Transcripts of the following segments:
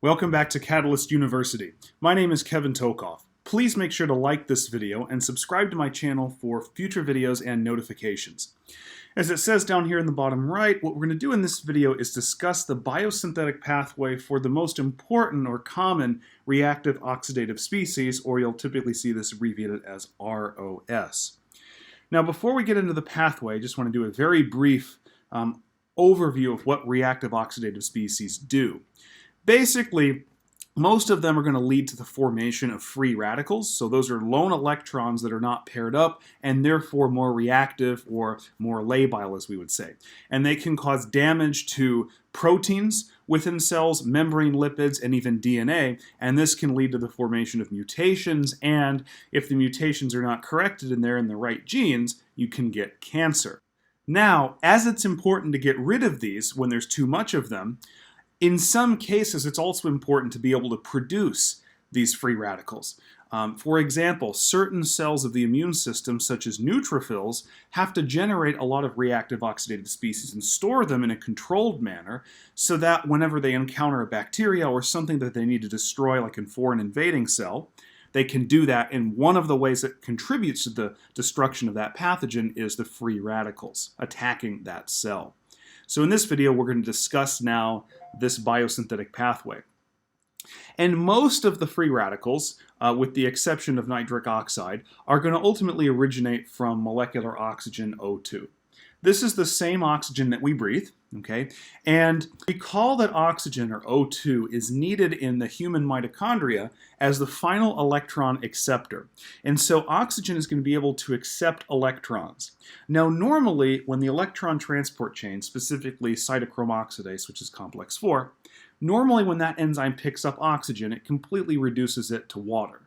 Welcome back to Catalyst University. My name is Kevin Tokoph. Please make sure to like this video and subscribe to my channel for future videos and notifications. As it says down here in the bottom right, what we're going to do in this video is discuss the biosynthetic pathway for the most important or common reactive oxidative species, or you'll typically see this abbreviated as ROS. Now, before we get into the pathway, I just want to do a very brief overview of what reactive oxidative species do. Basically, most of them are going to lead to the formation of free radicals. So those are lone electrons that are not paired up and therefore more reactive or more labile, as we would say. And they can cause damage to proteins within cells, membrane lipids, and even DNA. And this can lead to the formation of mutations. And if the mutations are not corrected and they're in the right genes, you can get cancer. Now, as it's important to get rid of these when there's too much of them, in some cases, it's also important to be able to produce these free radicals. For example, certain cells of the immune system, such as neutrophils, have to generate a lot of reactive oxidative species and store them in a controlled manner so that whenever they encounter a bacteria or something that they need to destroy, like a foreign invading cell, they can do that. And one of the ways that contributes to the destruction of that pathogen is the free radicals attacking that cell. So in this video, we're going to discuss now this biosynthetic pathway. And most of the free radicals, with the exception of nitric oxide, are going to ultimately originate from molecular oxygen O2. This is the same oxygen that we breathe, okay? And recall that oxygen, or O2, is needed in the human mitochondria as the final electron acceptor. And so oxygen is going to be able to accept electrons. Now, normally, when the electron transport chain, specifically cytochrome oxidase, which is complex 4, normally when that enzyme picks up oxygen, it completely reduces it to water.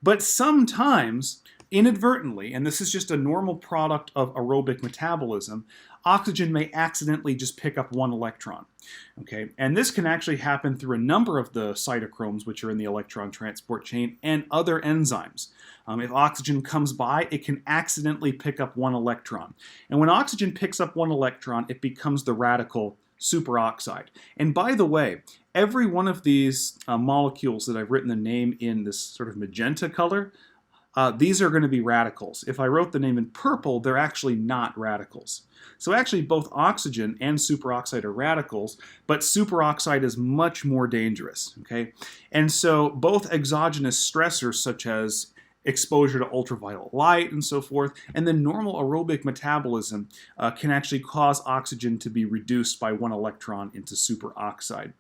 But sometimes, inadvertently, and this is just a normal product of aerobic metabolism, oxygen may accidentally just pick up one electron. Okay, and this can actually happen through a number of the cytochromes which are in the electron transport chain and other enzymes. If oxygen comes by, it can accidentally pick up one electron. And when oxygen picks up one electron, it becomes the radical superoxide. And by the way, every one of these molecules that I've written the name in this sort of magenta color, these are going to be radicals. If I wrote the name in purple, they're actually not radicals. So actually both oxygen and superoxide are radicals, but superoxide is much more dangerous, okay? And so both exogenous stressors such as exposure to ultraviolet light and so forth, and then normal aerobic metabolism can actually cause oxygen to be reduced by one electron into superoxide.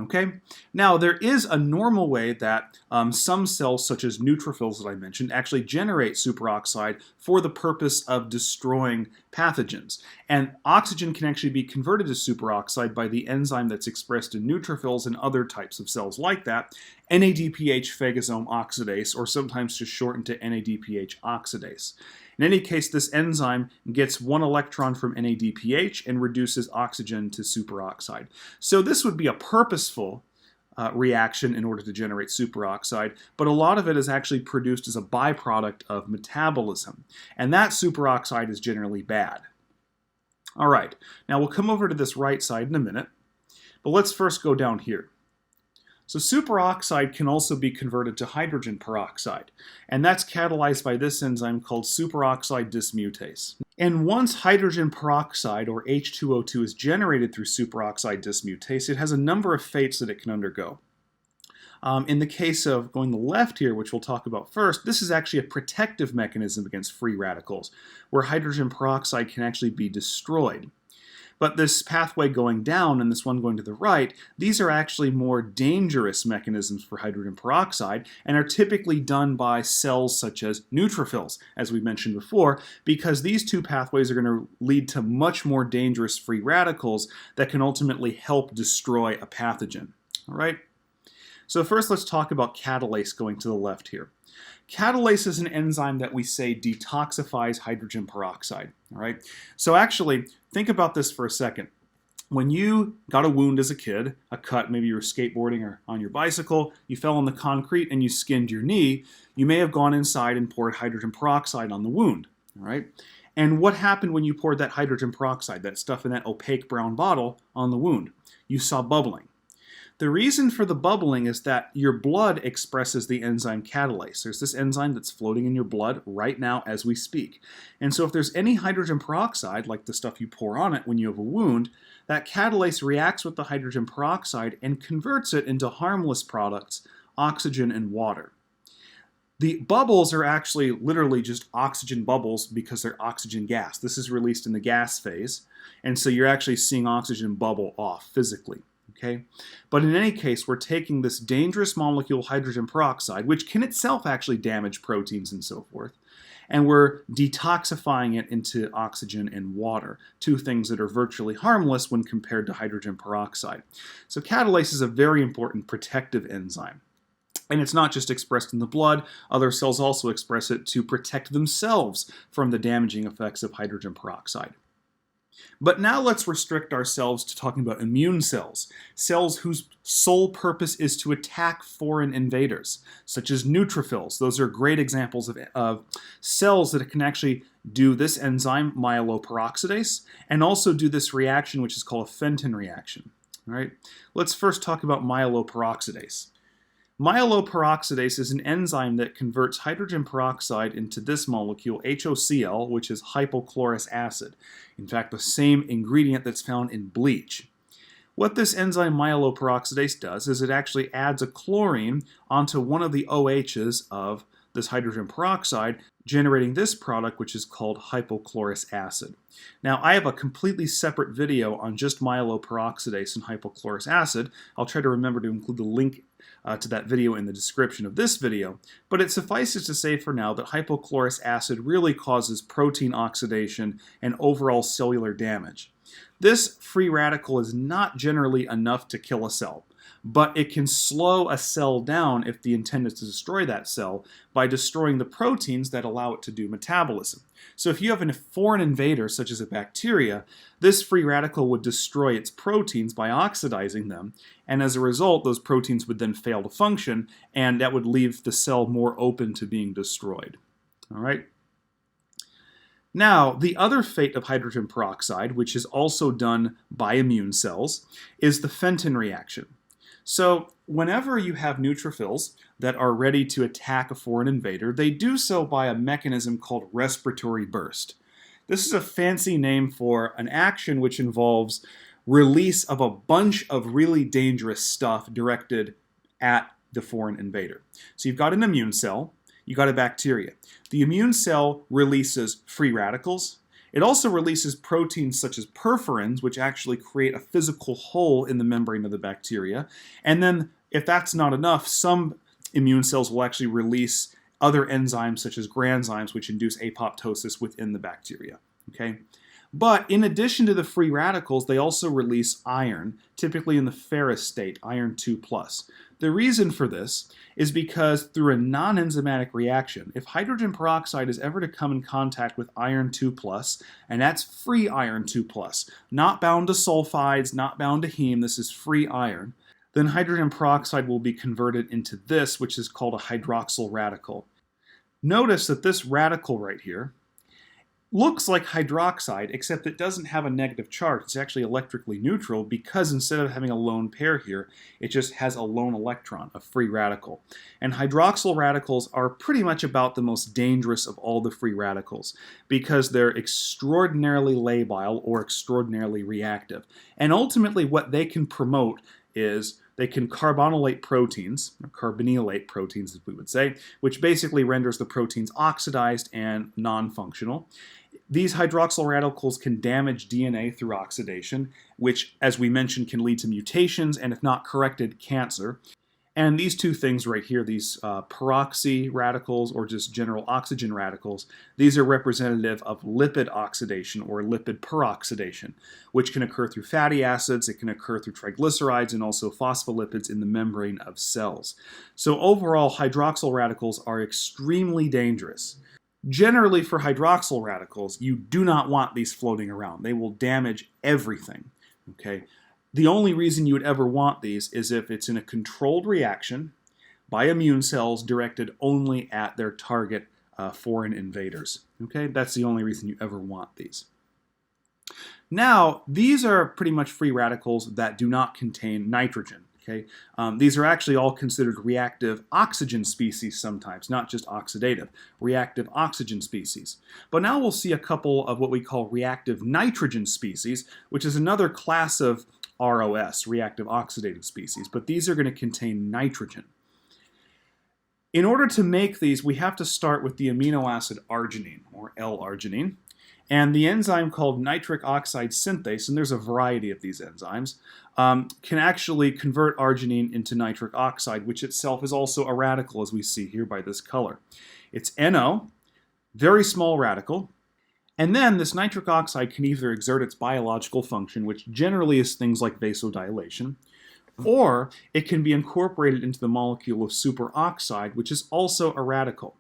Okay, now there is a normal way that some cells, such as neutrophils that I mentioned, actually generate superoxide for the purpose of destroying pathogens. And oxygen can actually be converted to superoxide by the enzyme that's expressed in neutrophils and other types of cells like that, NADPH phagosome oxidase, or sometimes just shortened to NADPH oxidase. In any case, this enzyme gets one electron from NADPH and reduces oxygen to superoxide. So this would be a purposeful reaction in order to generate superoxide, but a lot of it is actually produced as a byproduct of metabolism. And that superoxide is generally bad. All right, now we'll come over to this right side in a minute, but let's first go down here. So superoxide can also be converted to hydrogen peroxide, and that's catalyzed by this enzyme called superoxide dismutase. And once hydrogen peroxide, or H2O2, is generated through superoxide dismutase, it has a number of fates that it can undergo. In the case of going the left here, which we'll talk about first, this is actually a protective mechanism against free radicals, where hydrogen peroxide can actually be destroyed. But this pathway going down and this one going to the right, these are actually more dangerous mechanisms for hydrogen peroxide and are typically done by cells such as neutrophils, as we mentioned before, because these two pathways are going to lead to much more dangerous free radicals that can ultimately help destroy a pathogen. All right? So first let's talk about catalase going to the left here. Catalase is an enzyme that we say detoxifies hydrogen peroxide. All right? So actually, think about this for a second. When you got a wound as a kid, a cut, maybe you were skateboarding or on your bicycle, you fell on the concrete and you skinned your knee, you may have gone inside and poured hydrogen peroxide on the wound. All right? And what happened when you poured that hydrogen peroxide, that stuff in that opaque brown bottle, on the wound? You saw bubbling. The reason for the bubbling is that your blood expresses the enzyme catalase. There's this enzyme that's floating in your blood right now as we speak. And so if there's any hydrogen peroxide, like the stuff you pour on it when you have a wound, that catalase reacts with the hydrogen peroxide and converts it into harmless products, oxygen and water. The bubbles are actually literally just oxygen bubbles because they're oxygen gas. This is released in the gas phase, and so you're actually seeing oxygen bubble off physically. Okay? But in any case, we're taking this dangerous molecule, hydrogen peroxide, which can itself actually damage proteins and so forth, and we're detoxifying it into oxygen and water, two things that are virtually harmless when compared to hydrogen peroxide. So catalase is a very important protective enzyme. And it's not just expressed in the blood, other cells also express it to protect themselves from the damaging effects of hydrogen peroxide. But now let's restrict ourselves to talking about immune cells, cells whose sole purpose is to attack foreign invaders, such as neutrophils. Those are great examples of cells that can actually do this enzyme, myeloperoxidase, and also do this reaction, which is called a Fenton reaction. All right? Let's first talk about myeloperoxidase. Myeloperoxidase is an enzyme that converts hydrogen peroxide into this molecule, HOCl, which is hypochlorous acid. In fact, the same ingredient that's found in bleach. What this enzyme myeloperoxidase does is it actually adds a chlorine onto one of the OHs of this hydrogen peroxide, generating this product, which is called hypochlorous acid. Now, I have a completely separate video on just myeloperoxidase and hypochlorous acid. I'll try to remember to include the link to that video in the description of this video, but it suffices to say for now that hypochlorous acid really causes protein oxidation and overall cellular damage. This free radical is not generally enough to kill a cell, but it can slow a cell down if the intent is to destroy that cell by destroying the proteins that allow it to do metabolism. So if you have a foreign invader, such as a bacteria, this free radical would destroy its proteins by oxidizing them, and as a result, those proteins would then fail to function, and that would leave the cell more open to being destroyed. All right? Now, the other fate of hydrogen peroxide, which is also done by immune cells, is the Fenton reaction. So whenever you have neutrophils that are ready to attack a foreign invader, they do so by a mechanism called respiratory burst. This is a fancy name for an action which involves release of a bunch of really dangerous stuff directed at the foreign invader. So you've got an immune cell, you've got a bacteria. The immune cell releases free radicals. It also releases proteins such as perforins, which actually create a physical hole in the membrane of the bacteria. And then, if that's not enough, some immune cells will actually release other enzymes such as granzymes, which induce apoptosis within the bacteria. Okay? But in addition to the free radicals, they also release iron, typically in the ferrous state, iron 2+. The reason for this is because through a non-enzymatic reaction, if hydrogen peroxide is ever to come in contact with iron 2+, and that's free iron 2+, not bound to sulfides, not bound to heme, this is free iron, then hydrogen peroxide will be converted into this, which is called a hydroxyl radical. Notice that this radical right here looks like hydroxide, except it doesn't have a negative charge. It's actually electrically neutral because instead of having a lone pair here, it just has a lone electron, a free radical. And hydroxyl radicals are pretty much about the most dangerous of all the free radicals because they're extraordinarily labile or extraordinarily reactive. And ultimately what they can promote is they can carbonylate proteins, or carbonylate proteins as we would say, which basically renders the proteins oxidized and non-functional. These hydroxyl radicals can damage DNA through oxidation, which, as we mentioned, can lead to mutations and, if not corrected, cancer. And these two things right here, these peroxy radicals or just general oxygen radicals, these are representative of lipid oxidation or lipid peroxidation, which can occur through fatty acids, it can occur through triglycerides, and also phospholipids in the membrane of cells. So overall, hydroxyl radicals are extremely dangerous. Generally, for hydroxyl radicals, you do not want these floating around. They will damage everything. Okay? The only reason you would ever want these is if it's in a controlled reaction by immune cells directed only at their target foreign invaders. Okay? That's the only reason you ever want these. Now, these are pretty much free radicals that do not contain nitrogen. Okay? These are actually all considered reactive oxygen species sometimes, not just oxidative, reactive oxygen species. But now we'll see a couple of what we call reactive nitrogen species, which is another class of ROS, reactive oxidative species, but these are going to contain nitrogen. In order to make these, we have to start with the amino acid arginine, or L-arginine, and the enzyme called nitric oxide synthase, and there's a variety of these enzymes, can actually convert arginine into nitric oxide, which itself is also a radical, as we see here by this color. It's NO, very small radical, and then this nitric oxide can either exert its biological function, which generally is things like vasodilation, or it can be incorporated into the molecule of superoxide, which is also a radical.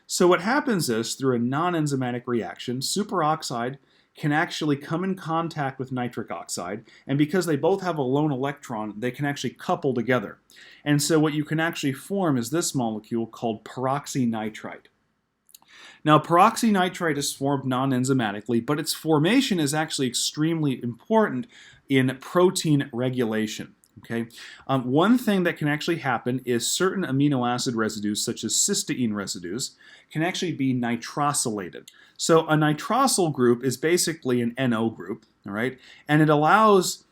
So what happens is, through a non-enzymatic reaction, superoxide can actually come in contact with nitric oxide, and because they both have a lone electron, they can actually couple together. And so what you can actually form is this molecule called peroxynitrite. Now, peroxynitrite is formed non-enzymatically, but its formation is actually extremely important in protein regulation. Okay. One thing that can actually happen is certain amino acid residues, such as cysteine residues, can actually be nitrosylated. So a nitrosyl group is basically an NO group, all right, and it allows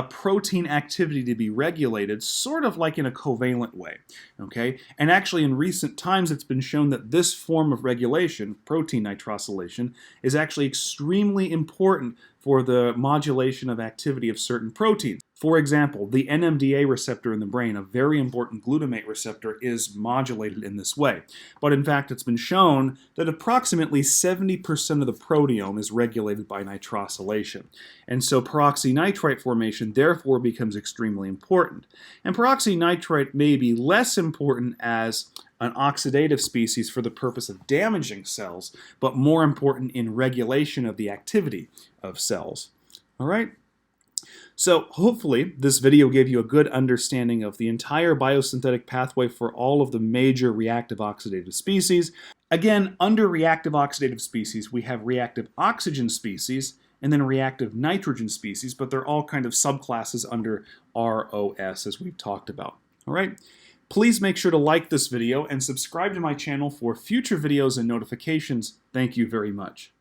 protein activity to be regulated sort of like in a covalent way, okay? And actually in recent times it's been shown that this form of regulation, protein nitrosylation, is actually extremely important for the modulation of activity of certain proteins. For example, the NMDA receptor in the brain, a very important glutamate receptor, is modulated in this way. But in fact, it's been shown that approximately 70% of the proteome is regulated by nitrosylation. And so peroxynitrite formation therefore becomes extremely important. And peroxynitrite may be less important as an oxidative species for the purpose of damaging cells, but more important in regulation of the activity of cells. All right? So hopefully this video gave you a good understanding of the entire biosynthetic pathway for all of the major reactive oxidative species. Again, under reactive oxidative species, we have reactive oxygen species and then reactive nitrogen species, but they're all kind of subclasses under ROS, as we've talked about. All right? Please make sure to like this video and subscribe to my channel for future videos and notifications. Thank you very much.